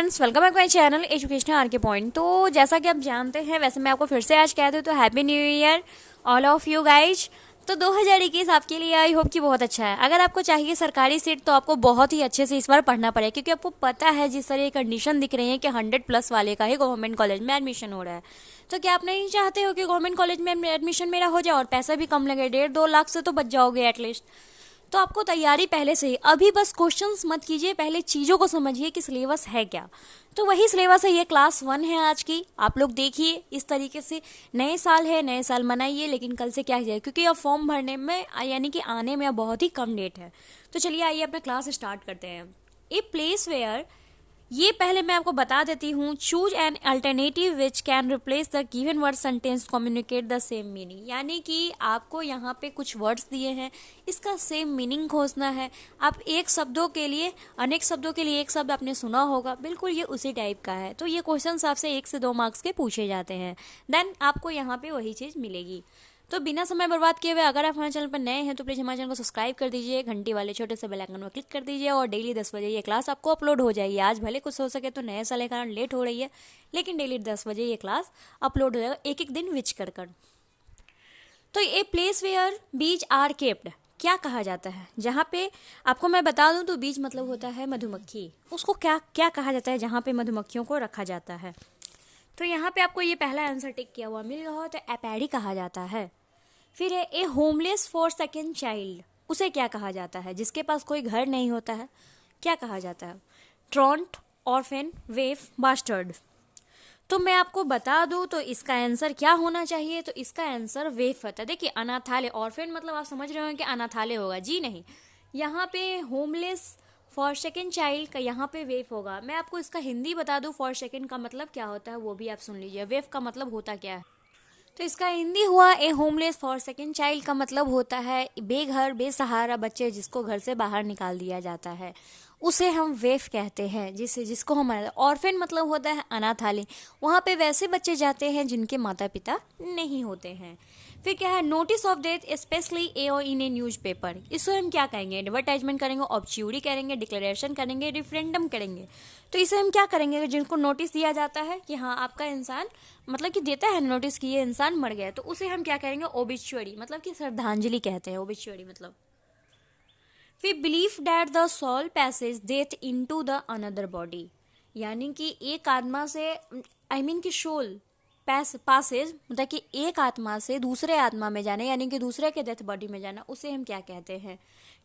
Friends, welcome back my channel education R K point. तो जैसा कि आप जानते हैं, वैसे मैं आपको फिर से आज कह दूं तो happy new year all of you guys. तो 2021 आपके लिए आई होप कि बहुत अच्छा है। अगर आपको चाहिए सरकारी सीट तो आपको बहुत ही अच्छे से इस बार पढ़ना पड़ेगा, क्योंकि आपको पता है जिस तरह की कंडीशन दिख रही है कि 100+ वाले का ही गवर्नमेंट कॉलेज में एडमिशन हो रहा है। तो क्या आप नहीं चाहते हो कि गवर्नमेंट कॉलेज में एडमिशन मेरा हो जाए और पैसा भी कम लगे? 1.5-2 लाख से तो बच जाओगे एटलीस्ट। तो आपको तैयारी पहले से ही, अभी बस क्वेश्चंस मत कीजिए, पहले चीज़ों को समझिए कि सिलेबस है क्या। तो वही सिलेबस है, ये क्लास 1 है आज की। आप लोग देखिए इस तरीके से, नए साल है, नए साल मनाइए, लेकिन कल से क्या किया जाए, क्योंकि अब फॉर्म भरने में यानी कि आने में अब बहुत ही कम डेट है। तो चलिए आइए अपना क्लास स्टार्ट करते हैं। ए प्लेस वेयर, ये पहले मैं आपको बता देती हूँ। Choose an alternative which can replace the given word sentence communicate the same meaning. यानी कि आपको यहाँ पे कुछ वर्ड्स दिए हैं, इसका सेम मीनिंग खोजना है। आप एक शब्दों के लिए अनेक शब्दों के लिए एक शब्द आपने सुना होगा, बिल्कुल ये उसी टाइप का है। तो ये क्वेश्चन आपसे 1 से 2 मार्क्स के पूछे जाते हैं, देन आपको यहाँ पे वही चीज़ मिलेगी। तो बिना समय बर्बाद किए हुए अगर आप हमारे चैनल पर नए हैं तो प्लीज़ हमारे चैनल को सब्सक्राइब कर दीजिए, घंटी वाले छोटे से बेल आइकन पर क्लिक कर दीजिए और डेली 10 बजे ये क्लास आपको अपलोड हो जाएगी। आज भले कुछ हो सके तो नए साल के कारण लेट हो रही है, लेकिन डेली 10 बजे ये क्लास अपलोड हो जाएगा, एक एक दिन विच कर। तो ए place where bees are capped क्या कहा जाता है? जहाँ पे आपको मैं बता दूं तो बीज मतलब होता है मधुमक्खी। उसको क्या क्या कहा जाता है जहाँ पे मधुमक्खियों को रखा जाता है? तो यहाँ पे आपको ये पहला आंसर टिक किया हुआ मिल रहा हो तो एपैडी कहा जाता है। फिर है ए होमलेस फॉर सेकेंड चाइल्ड, उसे क्या कहा जाता है? जिसके पास कोई घर नहीं होता है, क्या कहा जाता है? ट्रॉन्ट, ऑर्फेन, वेफ, बास्टर्ड। तो मैं आपको बता दूं तो इसका आंसर क्या होना चाहिए? तो इसका आंसर वेफ होता है। देखिए अनाथालय, ऑर्फेन मतलब आप समझ रहे हो कि अनाथालय होगा, जी नहीं। यहाँ पे होमलेस फॉर सेकेंड चाइल्ड का यहाँ पे वेफ होगा। मैं आपको इसका हिंदी बता दूं, फॉर सेकेंड का मतलब क्या होता है वो भी आप सुन लीजिए। वेफ का मतलब होता क्या है? तो इसका हिंदी हुआ ए होमलेस फॉर सेकेंड चाइल्ड का मतलब होता है बेघर बेसहारा बच्चे जिसको घर से बाहर निकाल दिया जाता है, उसे हम वेफ कहते हैं। जिसको हम ऑर्फेन मतलब होता है अनाथालय, वहाँ पे वैसे बच्चे जाते हैं जिनके माता पिता नहीं होते हैं। फिर क्या है? नोटिस ऑफ डेथ स्पेशली ए और इन ए न्यूज पेपर, इसे हम क्या कहेंगे? एडवर्टाइजमेंट करेंगे, ऑब्च्यूरी करेंगे, डिक्लेरेशन करेंगे, रिफरेंडम करेंगे। तो इसे हम क्या करेंगे? जिनको नोटिस दिया जाता है कि हाँ आपका इंसान, मतलब कि देता है नोटिस कि ये इंसान मर गया, तो उसे हम क्या करेंगे? ओबिचुअरी, मतलब कि श्रद्धांजलि कहते हैं ओबिचुअरी मतलब। फिर believe that the soul passage death into the another body, यानी कि एक आत्मा से कि सोल पासेज मतलब कि एक आत्मा से दूसरे आत्मा में जाना, यानी कि दूसरे के डेथ बॉडी में जाना, उसे हम क्या कहते हैं?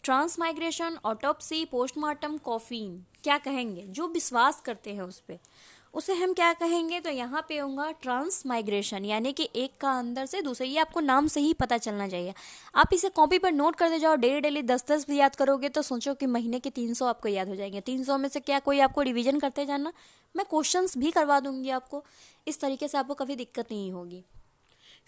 Transmigration, autopsy, postmortem, coffin. क्या कहेंगे? जो विश्वास करते हैं उस पर, उसे हम क्या कहेंगे? तो यहाँ पे होगा ट्रांसमाइग्रेशन, यानी कि एक का अंदर से दूसरे। ये आपको नाम से ही पता चलना चाहिए। आप इसे कॉपी पर नोट करते जाओ, डेली डेली 10-10 भी याद करोगे तो सोचो कि महीने के 300 आपको याद हो जाएंगे। 300 में से क्या कोई आपको रिवीजन करते जाना, मैं क्वेश्चंस भी करवा दूंगी आपको, इस तरीके से आपको कभी दिक्कत नहीं होगी।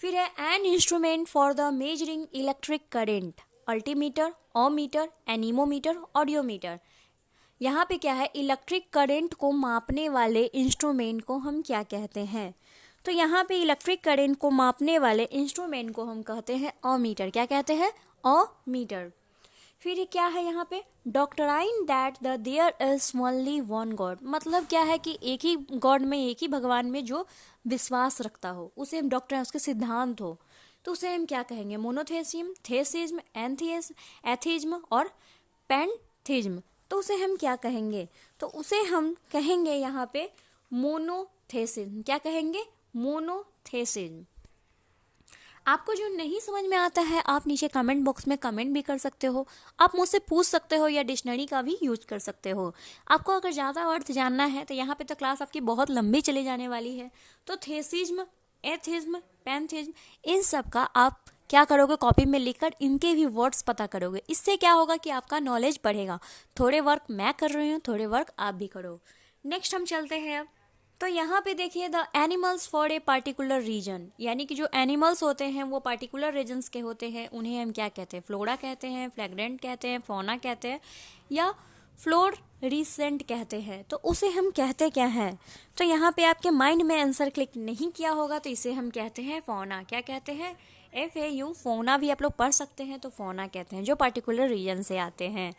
फिर है an instrument for the measuring electric current, altimeter, ohmmeter, anemometer, audiometer. यहाँ पे क्या है? इलेक्ट्रिक करंट को मापने वाले इंस्ट्रूमेंट को हम क्या कहते हैं? तो यहाँ पे इलेक्ट्रिक करंट को मापने वाले इंस्ट्रूमेंट को हम कहते हैं ओमीटर। क्या कहते हैं? ओमीटर। फिर क्या है यहाँ पे? Doctrine that the there is only one God, मतलब क्या है कि एक ही गॉड में, एक ही भगवान में जो विश्वास रखता हो उसे हम डॉक्टर, उसके सिद्धांत हो, तो उसे हम क्या कहेंगे? मोनोथेसिज्म, थेसिज्म, एथिज्म और पैंथेज्म। तो उसे हम क्या कहेंगे? तो उसे हम कहेंगे यहाँ पे मोनोथेसिज्म। क्या कहेंगे? मोनोथेसिज्म। आपको जो नहीं समझ में आता है आप नीचे कमेंट बॉक्स में कमेंट भी कर सकते हो, आप मुझसे पूछ सकते हो या डिक्शनरी का भी यूज कर सकते हो। आपको अगर ज़्यादा अर्थ जानना है तो यहाँ पे तो क्लास आपकी बहुत लंबी चली जाने वाली है। तो थेसिज्म, एथिज्म, पैंथिज्म, इन सब का आप क्या करोगे? कॉपी में लिखकर इनके भी वर्ड्स पता करोगे। इससे क्या होगा कि आपका नॉलेज बढ़ेगा। थोड़े वर्क मैं कर रही हूँ, थोड़े वर्क आप भी करो। नेक्स्ट हम चलते हैं अब। तो यहाँ पे देखिए the animals for a particular reason, यानी कि जो एनिमल्स होते हैं वो पार्टिकुलर रीजन्स के होते हैं, उन्हें हम क्या कहते हैं? फ्लोरा कहते हैं, फ्लैग्रेंट कहते हैं, फौना कहते हैं या फ्लोरिसेंट कहते हैं। तो उसे हम कहते क्या है? तो यहाँ पे आपके माइंड में आंसर क्लिक नहीं किया होगा, तो इसे हम कहते हैं फौना। क्या कहते हैं? FAU, फौना भी आप लोग पढ़ सकते हैं, तो फौना कहते हैं जो पार्टिकुलर रीजन से आते हैं।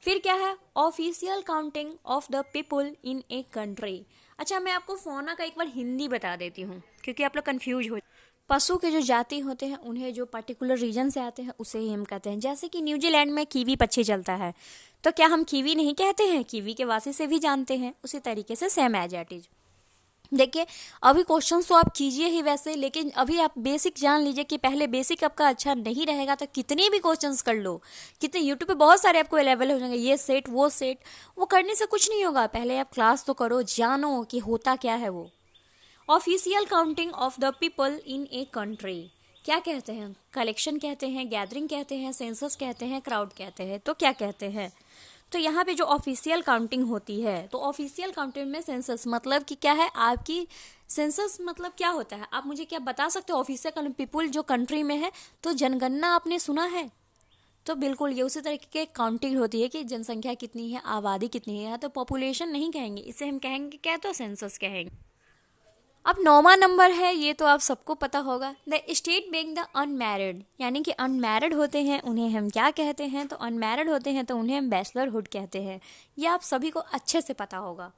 फिर क्या है, official counting of the people in a country. अच्छा, मैं आपको फौना का एक बार हिंदी बता देती हूँ क्योंकि आप लोग कंफ्यूज हो। पशु के जो जाति होते हैं उन्हें जो पर्टिकुलर रीजन से आते हैं उसे ही हम कहते हैं। जैसे कि न्यूजीलैंड में कीवी पक्षी चलता है, तो क्या हम कीवी नहीं कहते हैं, कीवी के वासी से भी जानते हैं। उसी तरीके से सेम एज इट इज। देखिए, अभी क्वेश्चंस तो आप कीजिए ही वैसे, लेकिन अभी आप बेसिक जान लीजिए कि पहले बेसिक आपका अच्छा नहीं रहेगा तो कितने भी क्वेश्चंस कर लो, कितने यूट्यूब पे बहुत सारे आपको अवेलेबल हो जाएंगे, ये सेट वो सेट, वो करने से कुछ नहीं होगा। पहले आप क्लास तो करो, जानो कि होता क्या है वो। Official counting of the people in a country क्या कहते हैं, कलेक्शन कहते हैं, गैदरिंग कहते हैं, सेंसस कहते हैं, क्राउड कहते हैं, तो क्या कहते हैं। तो यहाँ पे जो ऑफिशियल काउंटिंग होती है, तो ऑफिशियल काउंटिंग में सेंसस मतलब कि क्या है, आपकी सेंसस मतलब क्या होता है, आप मुझे क्या बता सकते हो। ऑफिशियल पीपल जो कंट्री में है, तो जनगणना आपने सुना है, तो बिल्कुल ये उसी तरीके की काउंटिंग होती है कि जनसंख्या कितनी है, आबादी कितनी है। तो पॉपुलेशन नहीं कहेंगे, इसे हम कहेंगे क्या, तो सेंसस कहेंगे। अब 9वां नंबर है, ये तो आप सबको पता होगा, the state being the unmarried, यानी कि अनमैरिड होते हैं उन्हें हम क्या कहते हैं, तो अनमैरिड होते हैं तो उन्हें हम बैचलरहुड कहते हैं। ये आप सभी को अच्छे से पता होगा।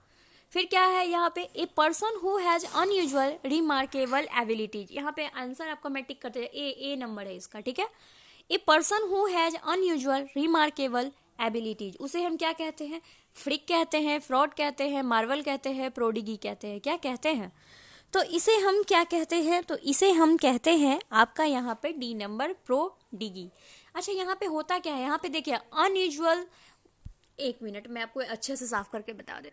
फिर क्या है यहाँ पे, a person who has unusual remarkable abilities, यहाँ पे आंसर आपको मैं टिक करते ए नंबर है इसका, ठीक है। A person who has unusual remarkable abilities, उसे हम क्या कहते हैं, फ्रिक कहते हैं, फ्रॉड कहते हैं, मार्वल कहते हैं, प्रोडिगी कहते हैं, क्या कहते हैं। तो इसे हम क्या कहते हैं, तो इसे हम कहते हैं आपका यहाँ पे डी नंबर, प्रोडिगी। अच्छा, यहाँ पे होता क्या है, यहाँ पे देखिए अनयूजुअल, एक मिनट मैं आपको अच्छे से साफ करके बता दे।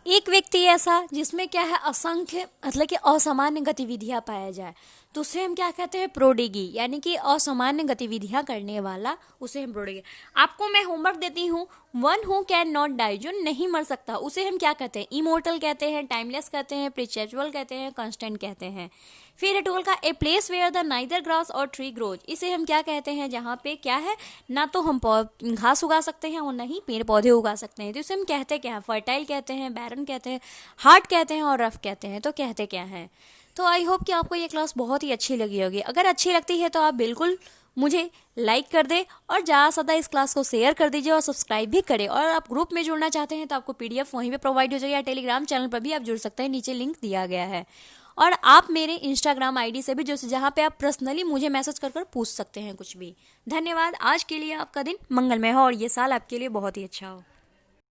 एक व्यक्ति ऐसा जिसमें क्या है, असंख्य मतलब कि असामान्य गतिविधियां पाया जाए, तो उसे हम क्या कहते हैं, प्रोडिगी, यानी कि असामान्य गतिविधियां करने वाला, उसे हम प्रोडिगी। आपको मैं होमवर्क देती हूँ, one who can not die, जो नहीं मर सकता, उसे हम क्या कहते हैं, इमोर्टल कहते हैं, टाइमलेस कहते हैं, प्रिचुअल कहते हैं, कांस्टेंट कहते हैं। फिर टोल का a place where the neither grass और ट्री ग्रोज, इसे हम क्या कहते हैं, जहाँ पे क्या है, ना तो हम घास उगा सकते हैं और ना ही पेड़ पौधे उगा सकते हैं, तो इसे हम कहते क्या हैं, फर्टाइल कहते हैं, बैरन कहते हैं, हार्ड कहते हैं और रफ कहते हैं, तो कहते क्या हैं। तो आई होप कि आपको ये क्लास बहुत ही अच्छी लगी होगी। अगर अच्छी लगती है तो आप बिल्कुल मुझे लाइक कर दे और ज़्यादा से ज़्यादा इस क्लास को शेयर कर दीजिए और सब्सक्राइब भी करें। और आप ग्रुप में जुड़ना चाहते हैं तो आपको पीडीएफ वहीं पे प्रोवाइड हो जाएगा, या टेलीग्राम चैनल पर भी आप जुड़ सकते हैं, नीचे लिंक दिया गया है। और आप मेरे इंस्टाग्राम आईडी से भी जहाँ पे आप पर्सनली मुझे मैसेज कर पूछ सकते हैं कुछ भी। धन्यवाद, आज के लिए आपका दिन मंगलमय हो और ये साल आपके लिए बहुत ही अच्छा हो।